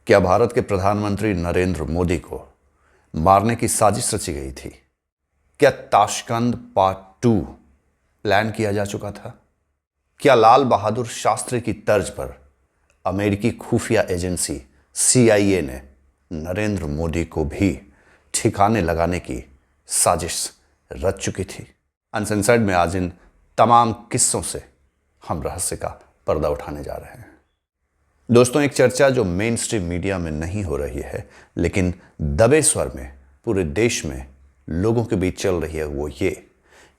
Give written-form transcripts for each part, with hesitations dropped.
क्या भारत के प्रधानमंत्री नरेंद्र मोदी को मारने की साजिश रची गई थी? क्या ताशकंद पार्ट 2 प्लान किया जा चुका था? क्या लाल बहादुर शास्त्री की तर्ज पर अमेरिकी खुफिया एजेंसी CIA ने नरेंद्र मोदी को भी ठिकाने लगाने की साजिश रच चुकी थी? अनसेंसर्ड में आज इन तमाम किस्सों से हम रहस्य का पर्दा उठाने जा रहे हैं। दोस्तों, एक चर्चा जो मेन स्ट्रीम मीडिया में नहीं हो रही है लेकिन दबे स्वर में पूरे देश में लोगों के बीच चल रही है, वो ये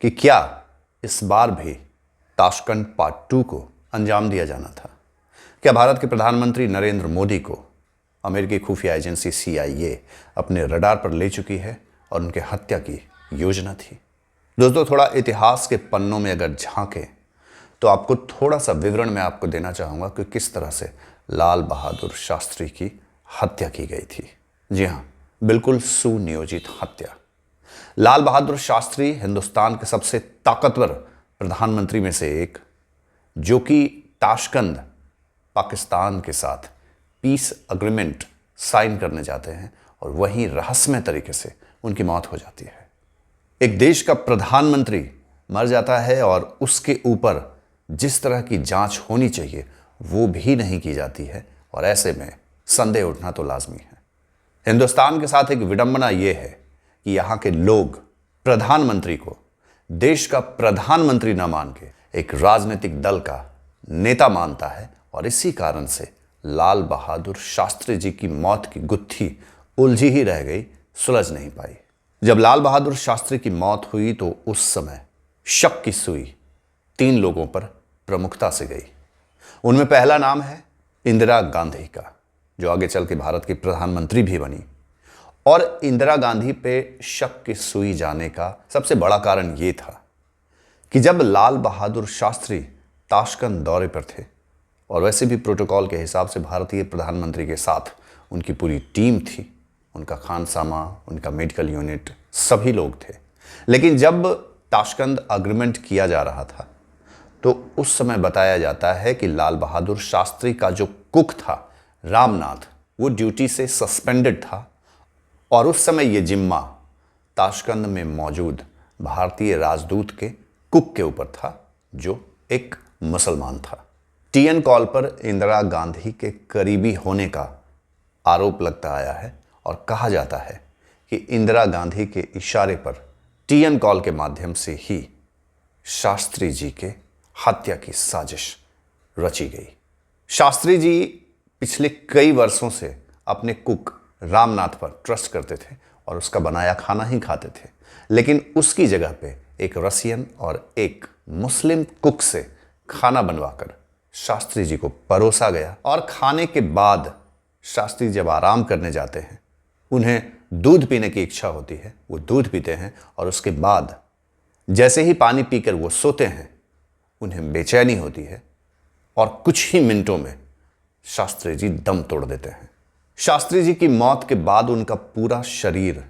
कि क्या इस बार भी ताशकंद पार्ट 2 को अंजाम दिया जाना था? क्या भारत के प्रधानमंत्री नरेंद्र मोदी को अमेरिकी खुफिया एजेंसी CIA अपने रडार पर ले चुकी है और उनके हत्या की योजना थी? दोस्तों, थोड़ा इतिहास के पन्नों में अगर झांकें तो आपको थोड़ा सा विवरण मैं आपको देना चाहूँगा कि किस तरह से लाल बहादुर शास्त्री की हत्या की गई थी। जी हाँ, बिल्कुल सुनियोजित हत्या। लाल बहादुर शास्त्री हिंदुस्तान के सबसे ताकतवर प्रधानमंत्री में से एक, जो कि ताशकंद पाकिस्तान के साथ पीस एग्रीमेंट साइन करने जाते हैं और वहीं रहस्यमय तरीके से उनकी मौत हो जाती है। एक देश का प्रधानमंत्री मर जाता है और उसके ऊपर जिस तरह की जांच होनी चाहिए वो भी नहीं की जाती है, और ऐसे में संदेह उठना तो लाजमी है। हिंदुस्तान के साथ एक विडंबना यह है कि यहाँ के लोग प्रधानमंत्री को देश का प्रधानमंत्री न मान के एक राजनीतिक दल का नेता मानता है, और इसी कारण से लाल बहादुर शास्त्री जी की मौत की गुत्थी उलझी ही रह गई, सुलझ नहीं पाई। जब लाल बहादुर शास्त्री की मौत हुई तो उस समय शक की सुई 3 लोगों पर प्रमुखता से गई। उनमें पहला नाम है इंदिरा गांधी का, जो आगे चल के भारत की प्रधानमंत्री भी बनी। और इंदिरा गांधी पे शक की सुई जाने का सबसे बड़ा कारण यह था कि जब लाल बहादुर शास्त्री ताशकंद दौरे पर थे, और वैसे भी प्रोटोकॉल के हिसाब से भारतीय प्रधानमंत्री के साथ उनकी पूरी टीम थी, उनका खानसामा, उनका मेडिकल यूनिट, सभी लोग थे। लेकिन जब ताशकंद अग्रीमेंट किया जा रहा था तो उस समय बताया जाता है कि लाल बहादुर शास्त्री का जो कुक था रामनाथ, वो ड्यूटी से सस्पेंडेड था, और उस समय ये जिम्मा ताशकंद में मौजूद भारतीय राजदूत के कुक के ऊपर था, जो एक मुसलमान था। TN कॉल पर इंदिरा गांधी के करीबी होने का आरोप लगता आया है, और कहा जाता है कि इंदिरा गांधी के इशारे पर TN कॉल के माध्यम से ही शास्त्री जी के हत्या की साजिश रची गई। शास्त्री जी पिछले कई वर्षों से अपने कुक रामनाथ पर ट्रस्ट करते थे और उसका बनाया खाना ही खाते थे, लेकिन उसकी जगह पे एक रसियन और एक मुस्लिम कुक से खाना बनवाकर शास्त्री जी को परोसा गया। और खाने के बाद शास्त्री जब आराम करने जाते हैं, उन्हें दूध पीने की इच्छा होती है, वो दूध पीते हैं, और उसके बाद जैसे ही पानी पीकर वो सोते हैं, उन्हें बेचैनी होती है, और कुछ ही मिनटों में शास्त्री जी दम तोड़ देते हैं। शास्त्री जी की मौत के बाद उनका पूरा शरीर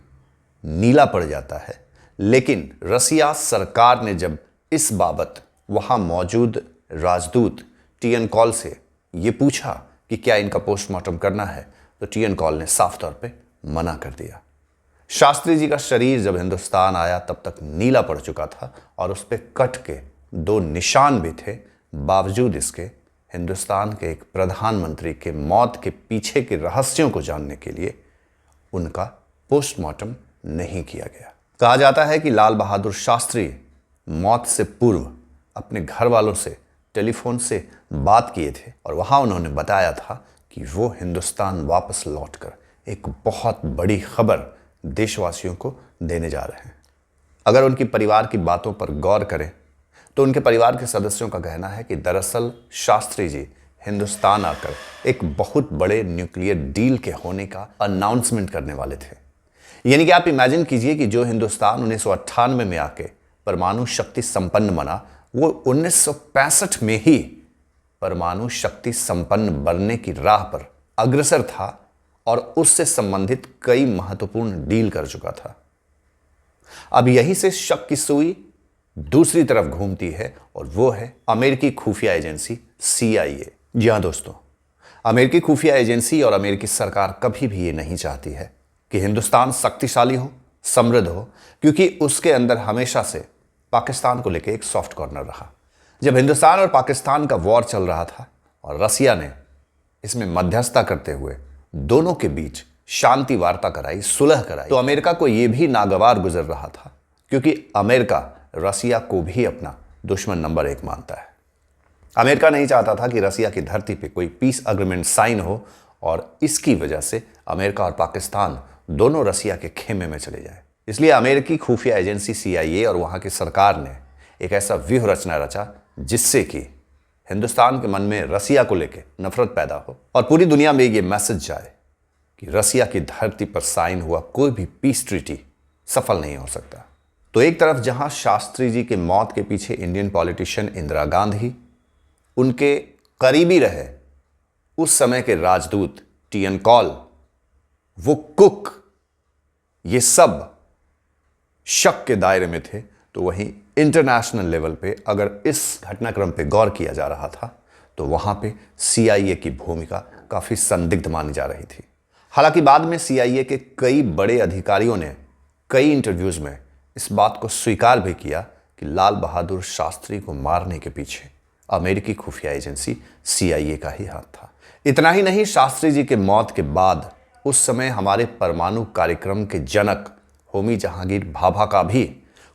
नीला पड़ जाता है, लेकिन रसिया सरकार ने जब इस बाबत वहां मौजूद राजदूत TN कॉल से ये पूछा कि क्या इनका पोस्टमार्टम करना है, तो TN कॉल ने साफ तौर पे मना कर दिया। शास्त्री जी का शरीर जब हिंदुस्तान आया तब तक नीला पड़ चुका था, और उस पर कट के 2 निशान भी थे। बावजूद इसके हिंदुस्तान के एक प्रधानमंत्री के मौत के पीछे के रहस्यों को जानने के लिए उनका पोस्टमार्टम नहीं किया गया। कहा जाता है कि लाल बहादुर शास्त्री मौत से पूर्व अपने घर वालों से टेलीफोन से बात किए थे, और वहां उन्होंने बताया था कि वो हिंदुस्तान वापस लौटकर एक बहुत बड़ी खबर देशवासियों को देने जा रहे हैं। अगर उनकी परिवार की बातों पर गौर करें तो उनके परिवार के सदस्यों का कहना है कि दरअसल शास्त्री जी हिंदुस्तान आकर एक बहुत बड़े न्यूक्लियर डील के होने का अनाउंसमेंट करने वाले थे। यानी कि आप इमेजिन कीजिए कि जो हिंदुस्तान 1998 में आके परमाणु शक्ति संपन्न बना, वो 1965 में ही परमाणु शक्ति संपन्न बनने की राह पर अग्रसर था, और उससे संबंधित कई महत्वपूर्ण डील कर चुका था। अब यही से शक की सुई दूसरी तरफ घूमती है, और वो है अमेरिकी खुफिया एजेंसी CIA। जी हां दोस्तों, अमेरिकी खुफिया एजेंसी और अमेरिकी सरकार कभी भी ये नहीं चाहती है कि हिंदुस्तान शक्तिशाली हो, समृद्ध हो, क्योंकि उसके अंदर हमेशा से पाकिस्तान को लेकर एक सॉफ्ट कॉर्नर रहा। जब हिंदुस्तान और पाकिस्तान का वॉर चल रहा था और रसिया ने इसमें मध्यस्थता करते हुए दोनों के बीच शांति वार्ता कराई, सुलह कराई, तो अमेरिका को यह भी नागवार गुजर रहा था, क्योंकि अमेरिका रसिया को भी अपना दुश्मन नंबर 1 मानता है। अमेरिका नहीं चाहता था कि रसिया की धरती पे कोई पीस अग्रीमेंट साइन हो और इसकी वजह से अमेरिका और पाकिस्तान दोनों रसिया के खेमे में चले जाए। इसलिए अमेरिकी खुफिया एजेंसी CIA और वहां की सरकार ने एक ऐसा व्यूह रचना रचा जिससे कि हिंदुस्तान के मन में रसिया को लेकर नफरत पैदा हो और पूरी दुनिया में ये मैसेज जाए कि रसिया की धरती पर साइन हुआ कोई भी पीस ट्रीटी सफल नहीं हो सकता। तो एक तरफ जहां शास्त्री जी के मौत के पीछे इंडियन पॉलिटिशियन इंदिरा गांधी, उनके करीबी रहे उस समय के राजदूत TN कॉल, वो कुक, ये सब शक के दायरे में थे, तो वहीं इंटरनेशनल लेवल पे अगर इस घटनाक्रम पे गौर किया जा रहा था तो वहां पे CIA की भूमिका काफी संदिग्ध मानी जा रही थी। हालांकि बाद में CIA के कई बड़े अधिकारियों ने कई इंटरव्यूज में इस बात को स्वीकार भी किया कि लाल बहादुर शास्त्री को मारने के पीछे अमेरिकी खुफिया एजेंसी CIA का ही हाथ था। इतना ही नहीं, शास्त्री जी के मौत के बाद उस समय हमारे परमाणु कार्यक्रम के जनक होमी जहांगीर भाभा का भी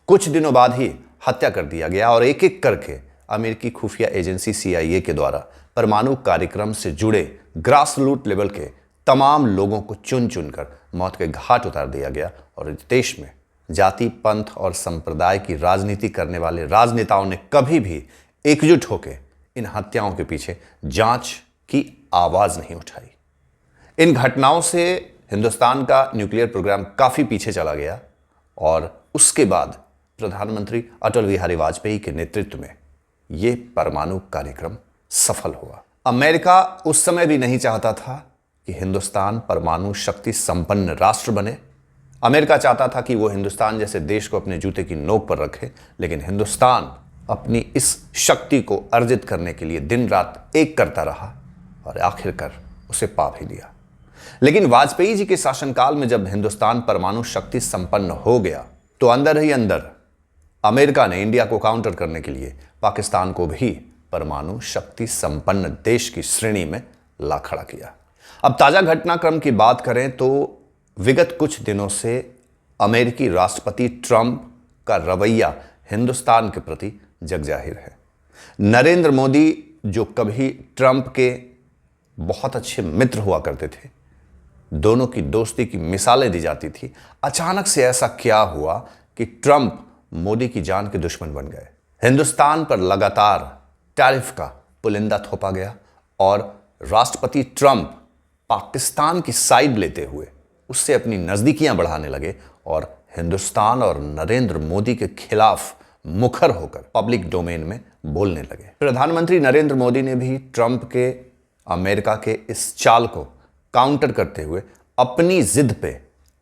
कुछ दिनों बाद ही हत्या कर दिया गया और एक एक करके अमेरिकी खुफिया एजेंसी CIA के द्वारा परमाणु कार्यक्रम से जुड़े ग्रास रूट लेवल के तमाम लोगों को चुन चुनकर मौत के घाट उतार दिया गया और इस देश में जाति, पंथ और संप्रदाय की राजनीति करने वाले राजनेताओं ने कभी भी एकजुट होकर इन हत्याओं के पीछे जांच की आवाज नहीं उठाई। इन घटनाओं से हिंदुस्तान का न्यूक्लियर प्रोग्राम काफी पीछे चला गया और उसके बाद प्रधानमंत्री अटल बिहारी वाजपेयी के नेतृत्व में यह परमाणु कार्यक्रम सफल हुआ। अमेरिका उस समय भी नहीं चाहता था कि हिंदुस्तान परमाणु शक्ति संपन्न राष्ट्र बने। अमेरिका चाहता था कि वो हिंदुस्तान जैसे देश को अपने जूते की नोक पर रखे, लेकिन हिंदुस्तान अपनी इस शक्ति को अर्जित करने के लिए दिन रात एक करता रहा और आखिरकार उसे पा भी लिया। लेकिन वाजपेयी जी के शासनकाल में जब हिंदुस्तान परमाणु शक्ति संपन्न हो गया तो अंदर ही अंदर अमेरिका ने इंडिया को काउंटर करने के लिए पाकिस्तान को भी परमाणु शक्ति संपन्न देश की श्रेणी में ला खड़ा किया। अब ताजा घटनाक्रम की बात करें तो विगत कुछ दिनों से अमेरिकी राष्ट्रपति ट्रंप का रवैया हिंदुस्तान के प्रति जग जाहिर है। नरेंद्र मोदी, जो कभी ट्रंप के बहुत अच्छे मित्र हुआ करते थे, दोनों की दोस्ती की मिसालें दी जाती थी, अचानक से ऐसा क्या हुआ कि ट्रंप मोदी की जान के दुश्मन बन गए। हिंदुस्तान पर लगातार टैरिफ का पुलिंदा थोपा गया और राष्ट्रपति ट्रंप पाकिस्तान की साइड लेते हुए उससे अपनी नजदीकियां बढ़ाने लगे और हिंदुस्तान और नरेंद्र मोदी के खिलाफ मुखर होकर पब्लिक डोमेन में बोलने लगे। प्रधानमंत्री नरेंद्र मोदी ने भी ट्रंप के अमेरिका के इस चाल को काउंटर करते हुए अपनी जिद पे,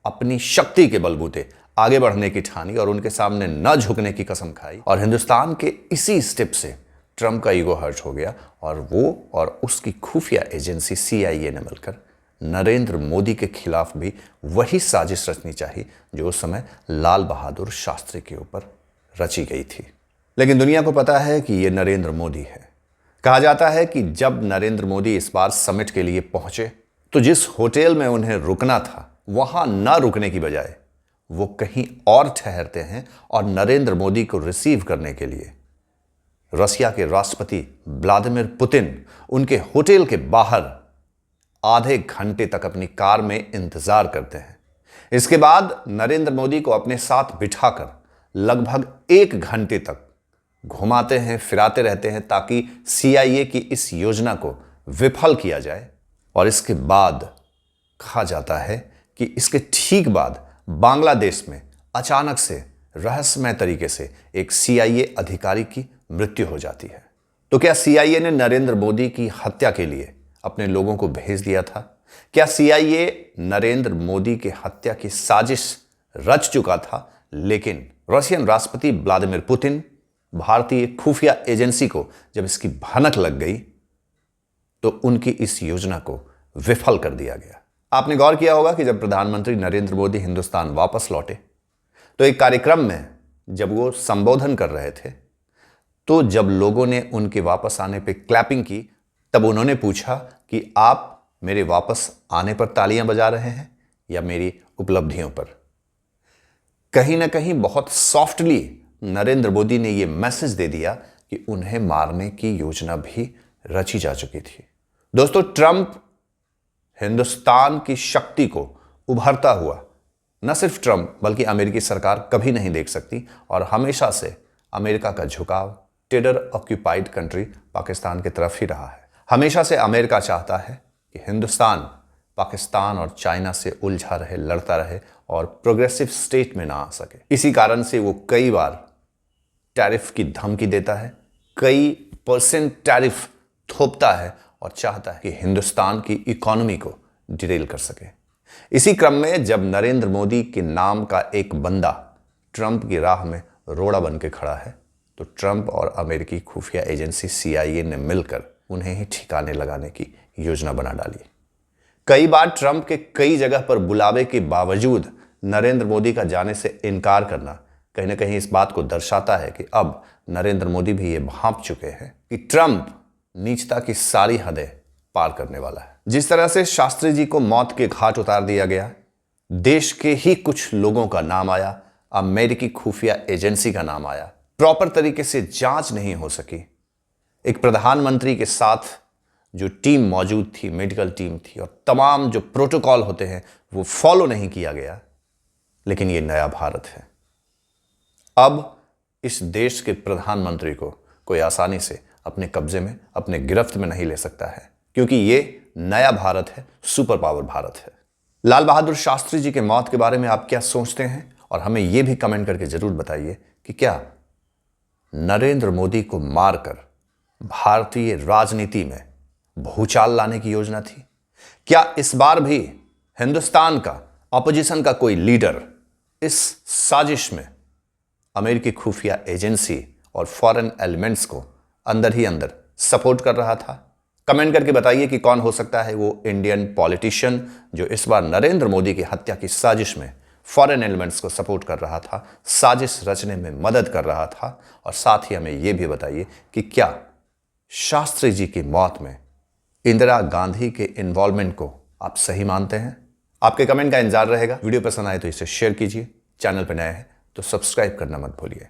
अपनी शक्ति के बलबूते आगे बढ़ने की ठानी और उनके सामने न झुकने की कसम खाई। और हिंदुस्तान के इसी स्टेप से ट्रंप का ईगो हर्ट हो गया और वो और उसकी खुफिया एजेंसी CIA ने मिलकर नरेंद्र मोदी के खिलाफ भी वही साजिश रचनी चाहिए जो उस समय लाल बहादुर शास्त्री के ऊपर रची गई थी। लेकिन दुनिया को पता है कि ये नरेंद्र मोदी है। कहा जाता है कि जब नरेंद्र मोदी इस बार समिट के लिए पहुंचे तो जिस होटल में उन्हें रुकना था वहां न रुकने की बजाय वो कहीं और ठहरते हैं और नरेंद्र मोदी को रिसीव करने के लिए रसिया के राष्ट्रपति व्लादिमीर पुतिन उनके होटल के बाहर आधे घंटे तक अपनी कार में इंतजार करते हैं। इसके बाद नरेंद्र मोदी को अपने साथ बिठाकर लगभग 1 घंटे तक घुमाते हैं, फिराते रहते हैं ताकि CIA की इस योजना को विफल किया जाए। और इसके बाद कहा जाता है कि इसके ठीक बाद बांग्लादेश में अचानक से रहस्यमय तरीके से एक CIA अधिकारी की मृत्यु हो जाती है। तो क्या CIA ने नरेंद्र मोदी की हत्या के लिए अपने लोगों को भेज दिया था? क्या CIA नरेंद्र मोदी की हत्या की साजिश रच चुका था? लेकिन रशियन राष्ट्रपति व्लादिमीर पुतिन, भारतीय खुफिया एजेंसी को जब इसकी भनक लग गई तो उनकी इस योजना को विफल कर दिया गया। आपने गौर किया होगा कि जब प्रधानमंत्री नरेंद्र मोदी हिंदुस्तान वापस लौटे तो एक कार्यक्रम में जब वो संबोधन कर रहे थे तो जब लोगों ने उनके वापस आने पे क्लैपिंग की तब उन्होंने पूछा कि आप मेरे वापस आने पर तालियां बजा रहे हैं या मेरी उपलब्धियों पर। कहीं ना कहीं बहुत सॉफ्टली नरेंद्र मोदी ने यह मैसेज दे दिया कि उन्हें मारने की योजना भी रची जा चुकी थी। दोस्तों, ट्रंप हिंदुस्तान की शक्ति को उभरता हुआ न सिर्फ ट्रंप बल्कि अमेरिकी सरकार कभी नहीं देख सकती और हमेशा से अमेरिका का झुकाव टेरर ऑक्यूपाइड कंट्री पाकिस्तान की तरफ ही रहा है। हमेशा से अमेरिका चाहता है कि हिंदुस्तान पाकिस्तान और चाइना से उलझा रहे, लड़ता रहे और प्रोग्रेसिव स्टेट में ना आ सके। इसी कारण से वो कई बार टैरिफ की धमकी देता है, कई % टैरिफ थोपता है और चाहता है कि हिंदुस्तान की इकोनॉमी को डिरेल कर सके। इसी क्रम में जब नरेंद्र मोदी के नाम का एक बंदा ट्रंप की राह में रोड़ा बन के खड़ा है तो ट्रंप और अमेरिकी खुफिया एजेंसी CIA ने मिलकर उन्हें ही ठिकाने लगाने की योजना बना डाली। कई बार ट्रंप के कई जगह पर बुलावे के बावजूद नरेंद्र मोदी का जाने से इनकार करना कहीं ना कहीं इस बात को दर्शाता है कि अब नरेंद्र मोदी भी ये भांप चुके हैं कि ट्रंप नीचता की सारी हदें पार करने वाला है। जिस तरह से शास्त्री जी को मौत के घाट उतार दिया गया, देश के ही कुछ लोगों का नाम आया, अमेरिकी खुफिया एजेंसी का नाम आया, प्रॉपर तरीके से जांच नहीं हो सकी, एक प्रधानमंत्री के साथ जो टीम मौजूद थी, मेडिकल टीम थी और तमाम जो प्रोटोकॉल होते हैं वो फॉलो नहीं किया गया। लेकिन ये नया भारत है। अब इस देश के प्रधानमंत्री को कोई आसानी से अपने कब्जे में, अपने गिरफ्त में नहीं ले सकता है, क्योंकि ये नया भारत है, सुपर पावर भारत है। लाल बहादुर शास्त्री जी के मौत के बारे में आप क्या सोचते हैं और हमें यह भी कमेंट करके जरूर बताइए कि क्या नरेंद्र मोदी को मारकर भारतीय राजनीति में भूचाल लाने की योजना थी? क्या इस बार भी हिंदुस्तान का ऑपोजिशन का कोई लीडर इस साजिश में अमेरिकी खुफिया एजेंसी और फॉरेन एलिमेंट्स को अंदर ही अंदर सपोर्ट कर रहा था? कमेंट करके बताइए कि कौन हो सकता है वो इंडियन पॉलिटिशियन जो इस बार नरेंद्र मोदी की हत्या की साजिश में फॉरेन एलिमेंट्स को सपोर्ट कर रहा था, साजिश रचने में मदद कर रहा था। और साथ ही हमें यह भी बताइए कि क्या शास्त्री जी की मौत में इंदिरा गांधी के इन्वॉल्वमेंट को आप सही मानते हैं? आपके कमेंट का इंतजार रहेगा। वीडियो पसंद आए तो इसे शेयर कीजिए, चैनल पर नए हैं तो सब्सक्राइब करना मत भूलिए।